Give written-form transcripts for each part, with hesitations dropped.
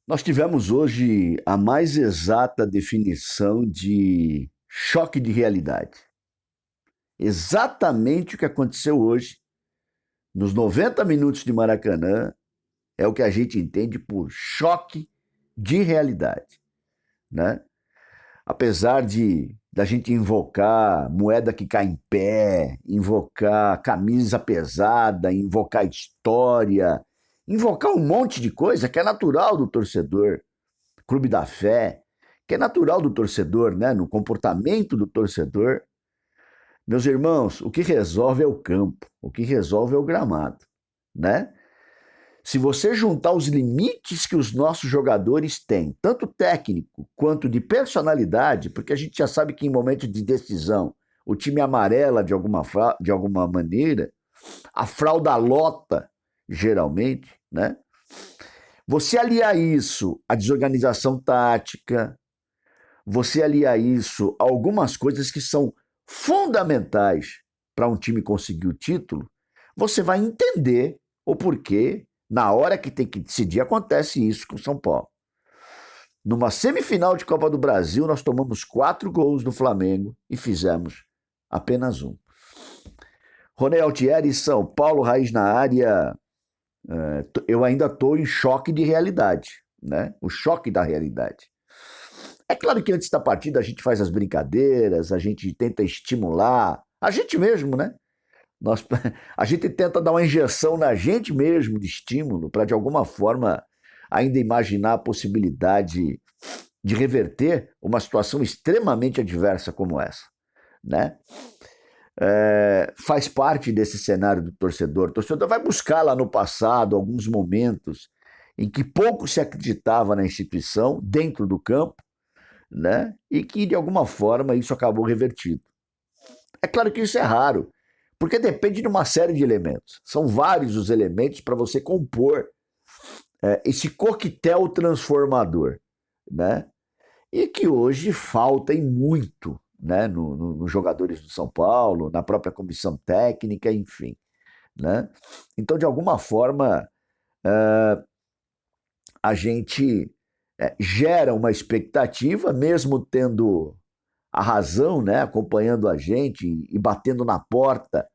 Nós tivemos hoje a mais exata definição de choque de realidade. Exatamente o que aconteceu hoje, nos 90 minutos de Maracanã, é o que a gente entende por choque de realidade, né? Apesar de da gente invocar moeda que cai em pé, invocar camisa pesada, invocar história, invocar um monte de coisa que é natural do torcedor, Clube da Fé, que é natural do torcedor, né? No comportamento do torcedor. Meus irmãos, o que resolve é o campo, o que resolve é o gramado, né? Se você juntar os limites que os nossos jogadores têm, tanto técnico quanto de personalidade, porque a gente já sabe que em momentos de decisão o time amarela de alguma maneira, a fralda lota, geralmente, né? Você aliar isso à desorganização tática, você aliar isso a algumas coisas que são fundamentais para um time conseguir o título, você vai entender o porquê, na hora que tem que decidir, acontece isso com o São Paulo. Numa semifinal de Copa do Brasil, nós tomamos 4 gols do Flamengo e fizemos apenas um. Ronei Altieri, São Paulo, Raiz na área. Eu ainda estou em choque de realidade, né? O choque da realidade. É claro que antes da partida a gente faz as brincadeiras, a gente tenta estimular, a gente mesmo, né? Nós, a gente tenta dar uma injeção na gente mesmo de estímulo para de alguma forma ainda imaginar a possibilidade de reverter uma situação extremamente adversa como essa, né? Faz parte desse cenário do torcedor. O torcedor vai buscar lá no passado alguns momentos em que pouco se acreditava na instituição dentro do campo, né? E que de alguma forma isso acabou revertido. É claro que isso é raro, porque depende de uma série de elementos. São vários os elementos para você compor esse coquetel transformador, né? E que hoje falta em muito, né? Nos jogadores do São Paulo, na própria comissão técnica, enfim, né? Então, de alguma forma, a gente gera uma expectativa, mesmo tendo a razão, né? Acompanhando a gente e batendo na porta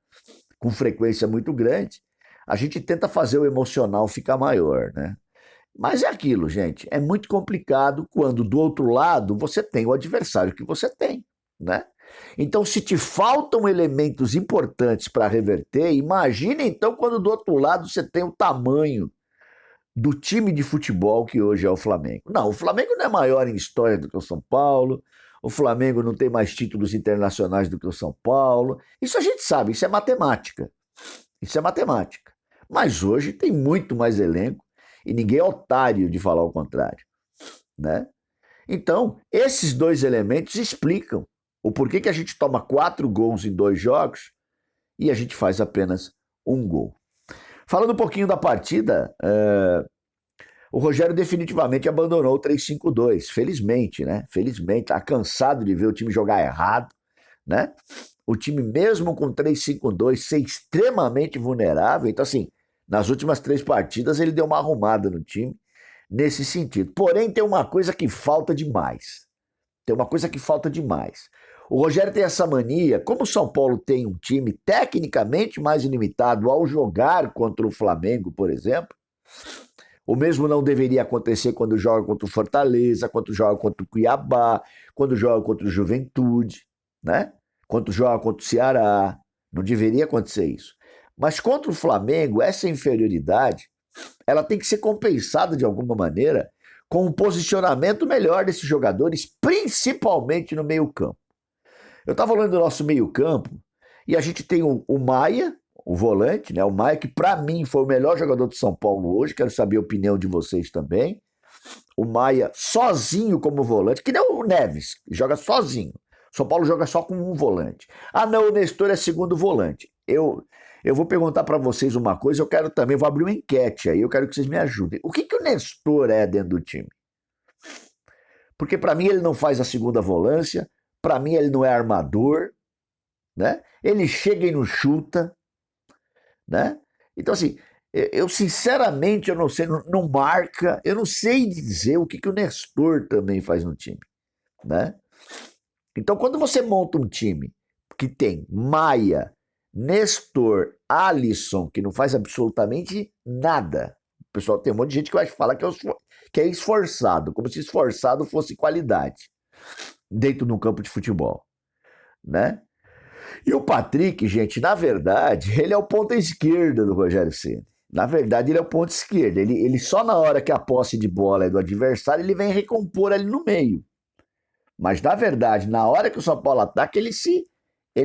com frequência muito grande, a gente tenta fazer o emocional ficar maior, né? Mas é aquilo, gente, é muito complicado quando do outro lado você tem o adversário que você tem, né? Então, se te faltam elementos importantes para reverter, imagine então quando do outro lado você tem o tamanho do time de futebol que hoje é o Flamengo. Não, o Flamengo não é maior em história do que o São Paulo, o Flamengo não tem mais títulos internacionais do que o São Paulo. Isso a gente sabe, isso é matemática. Isso é matemática. Mas hoje tem muito mais elenco e ninguém é otário de falar o contrário, né? Então, esses dois elementos explicam o porquê que a gente toma 4 gols em 2 jogos e a gente faz apenas um gol. Falando um pouquinho da partida, o Rogério definitivamente abandonou o 3-5-2, felizmente, né? Felizmente, tá cansado de ver o time jogar errado, né? O time mesmo com 3-5-2 ser extremamente vulnerável. Então, assim, nas últimas 3 partidas ele deu uma arrumada no time nesse sentido. Porém, tem uma coisa que falta demais. Tem uma coisa que falta demais. O Rogério tem essa mania, como o São Paulo tem um time tecnicamente mais limitado ao jogar contra o Flamengo, por exemplo, o mesmo não deveria acontecer quando joga contra o Fortaleza, quando joga contra o Cuiabá, quando joga contra o Juventude, né? Quando joga contra o Ceará. Não deveria acontecer isso. Mas contra o Flamengo, essa inferioridade, ela tem que ser compensada de alguma maneira com um posicionamento melhor desses jogadores, principalmente no meio-campo. Eu estava falando do nosso meio-campo e a gente tem o Maia, o volante, né? O Maia, que para mim foi o melhor jogador do São Paulo hoje. Quero saber a opinião de vocês também. O Maia sozinho como volante, que nem o Neves, joga sozinho. O São Paulo joga só com um volante. Ah, não, o Nestor é segundo volante. Eu vou perguntar para vocês uma coisa, eu quero também, vou abrir uma enquete aí, eu quero que vocês me ajudem. O que o Nestor é dentro do time? Porque para mim ele não faz a segunda volância, para mim ele não é armador, né? Ele chega e não chuta, né? Então assim, Eu sinceramente, eu não sei, não marca, eu não sei dizer o que o Nestor também faz no time, né? Então, quando você monta um time que tem Maia, Nestor, Alisson, que não faz absolutamente nada, o pessoal tem um monte de gente que vai falar que é esforçado, como se esforçado fosse qualidade dentro de um campo de futebol, né? E o Patrick, gente, na verdade, ele é o ponta esquerda do Rogério Ceni. Na verdade, ele é o ponta esquerda. Ele só na hora que a posse de bola é do adversário, ele vem recompor ali no meio. Mas, na verdade, na hora que o São Paulo ataca, ele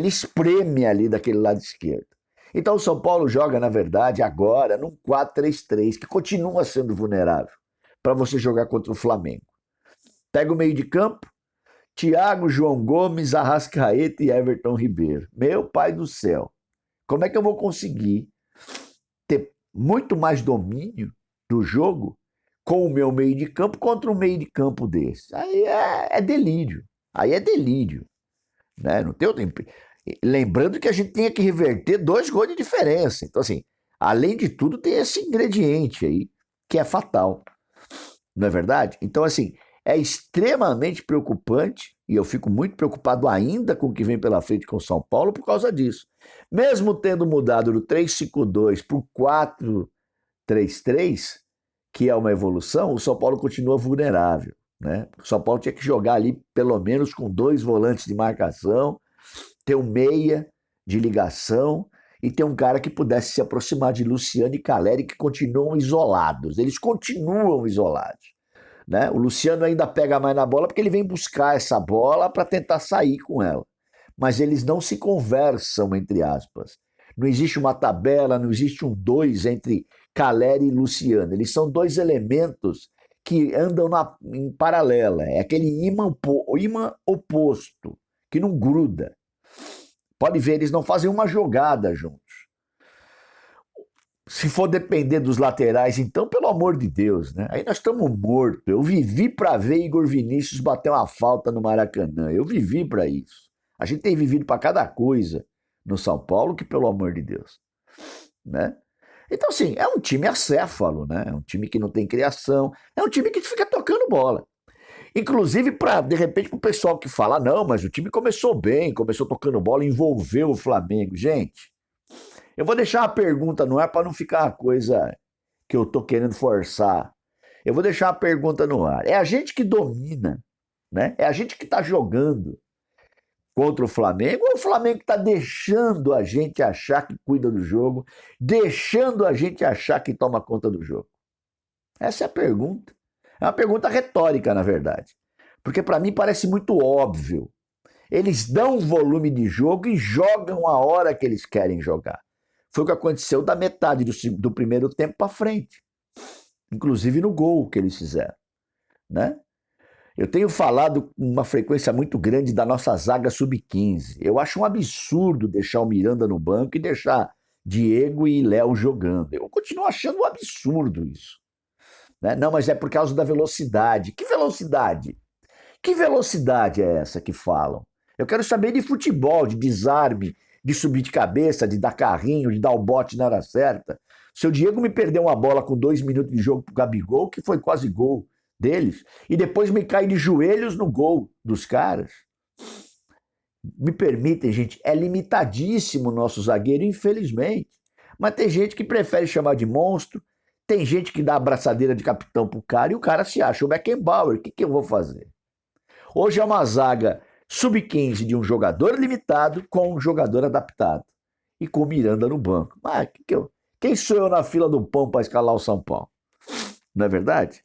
espreme ali daquele lado esquerdo. Então, o São Paulo joga, na verdade, agora num 4-3-3, que continua sendo vulnerável para você jogar contra o Flamengo. Pega o meio de campo, Thiago, João Gomes, Arrascaeta e Everton Ribeiro. Meu pai do céu. Como é que eu vou conseguir ter muito mais domínio do jogo com o meu meio de campo contra um meio de campo desse? Aí é delírio. Aí é delírio. Né? Não tem outro... Lembrando que a gente tinha que reverter 2 gols de diferença. Então, assim, além de tudo, tem esse ingrediente aí que é fatal. Não é verdade? Então, assim, é extremamente preocupante e eu fico muito preocupado ainda com o que vem pela frente com o São Paulo por causa disso. Mesmo tendo mudado do 3-5-2 para o 4-3-3, que é uma evolução, o São Paulo continua vulnerável. Né? O São Paulo tinha que jogar ali pelo menos com 2 volantes de marcação, ter um meia de ligação e ter um cara que pudesse se aproximar de Luciano e Caleri, que continuam isolados. Eles continuam isolados. Né? O Luciano ainda pega mais na bola porque ele vem buscar essa bola para tentar sair com ela. Mas eles não se conversam, entre aspas. Não existe uma tabela, não existe um 2 entre Caleri e Luciano. Eles são 2 elementos que andam em paralela. É aquele imã oposto, que não gruda. Pode ver, eles não fazem uma jogada juntos. Se for depender dos laterais, então, pelo amor de Deus, né? Aí nós estamos mortos. Eu vivi para ver Igor Vinícius bater uma falta no Maracanã. Eu vivi para isso. A gente tem vivido para cada coisa no São Paulo que, pelo amor de Deus, né? Então, assim, é um time acéfalo, né? É um time que não tem criação. É um time que fica tocando bola. Inclusive, de repente, para o pessoal que fala, não, mas o time começou bem, começou tocando bola, envolveu o Flamengo. Gente, eu vou deixar uma pergunta no ar para não ficar uma coisa que eu tô querendo forçar. Eu vou deixar uma pergunta no ar. É a gente que domina, né? É a gente que está jogando contra o Flamengo ou o Flamengo está deixando a gente achar que cuida do jogo, deixando a gente achar que toma conta do jogo? Essa é a pergunta. É uma pergunta retórica, na verdade. Porque para mim parece muito óbvio. Eles dão volume de jogo e jogam a hora que eles querem jogar. Foi o que aconteceu da metade do primeiro tempo para frente. Inclusive no gol que eles fizeram. Né? Eu tenho falado com uma frequência muito grande da nossa zaga sub-15. Eu acho um absurdo deixar o Miranda no banco e deixar Diego e Léo jogando. Eu continuo achando um absurdo isso. Né? Não, mas é por causa da velocidade. Que velocidade? Que velocidade é essa que falam? Eu quero saber de futebol, de desarme, de subir de cabeça, de dar carrinho, de dar o bote na hora certa. Seu Diego me perdeu uma bola com 2 minutos de jogo pro Gabigol, que foi quase gol deles, e depois me cai de joelhos no gol dos caras. Me permitem, gente, é limitadíssimo o nosso zagueiro, infelizmente. Mas tem gente que prefere chamar de monstro, tem gente que dá a abraçadeira de capitão pro cara e o cara se acha o Beckenbauer. O que eu vou fazer? Hoje é uma zaga sub-15 de um jogador limitado com um jogador adaptado. E com o Miranda no banco. Mas quem sou eu na fila do pão para escalar o São Paulo? Não é verdade?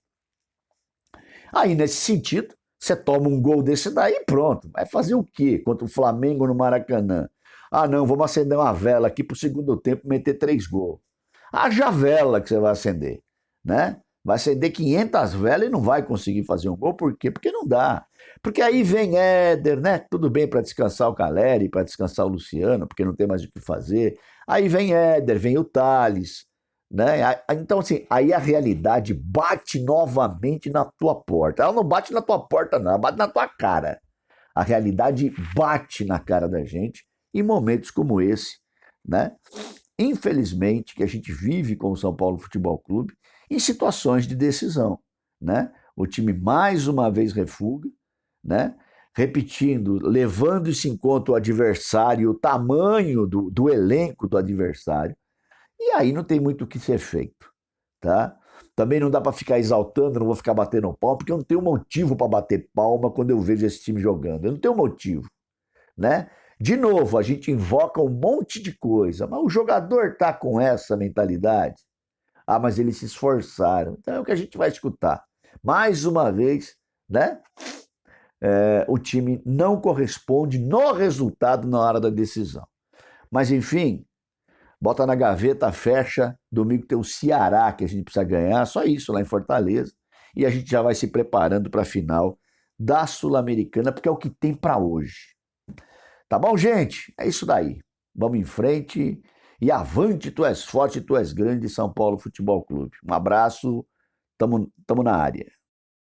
Aí, nesse sentido, você toma um gol desse daí e pronto. Vai fazer o quê contra o Flamengo no Maracanã? Ah, não, vamos acender uma vela aqui pro segundo tempo meter 3 gols. Haja vela que você vai acender, né? Vai acender 500 velas e não vai conseguir fazer um gol. Por quê? Porque não dá. Porque aí vem Éder, né? Tudo bem para descansar o Caleri, para descansar o Luciano, porque não tem mais o que fazer. Aí vem Éder, vem o Thales, né? Então, assim, aí a realidade bate novamente na tua porta. Ela não bate na tua porta, não, ela bate na tua cara. A realidade bate na cara da gente em momentos como esse, né? infelizmente, que a gente vive com o São Paulo Futebol Clube em situações de decisão, né? O time mais uma vez refuga, né? Repetindo, levando isso em conta o adversário, o tamanho do elenco do adversário, e aí não tem muito o que ser feito, tá? Também não dá para ficar exaltando, não vou ficar batendo palma, porque eu não tenho motivo para bater palma quando eu vejo esse time jogando. Eu não tenho motivo, né? De novo, a gente invoca um monte de coisa, mas o jogador tá com essa mentalidade. Ah, mas eles se esforçaram. Então é o que a gente vai escutar. Mais uma vez, né? O time não corresponde no resultado na hora da decisão. Mas enfim, bota na gaveta, fecha. Domingo tem o Ceará que a gente precisa ganhar, só isso lá em Fortaleza. E a gente já vai se preparando para a final da Sul-Americana, porque é o que tem para hoje. Tá bom, gente? É isso daí. Vamos em frente e avante, tu és forte, tu és grande, São Paulo Futebol Clube. Um abraço, tamo na área.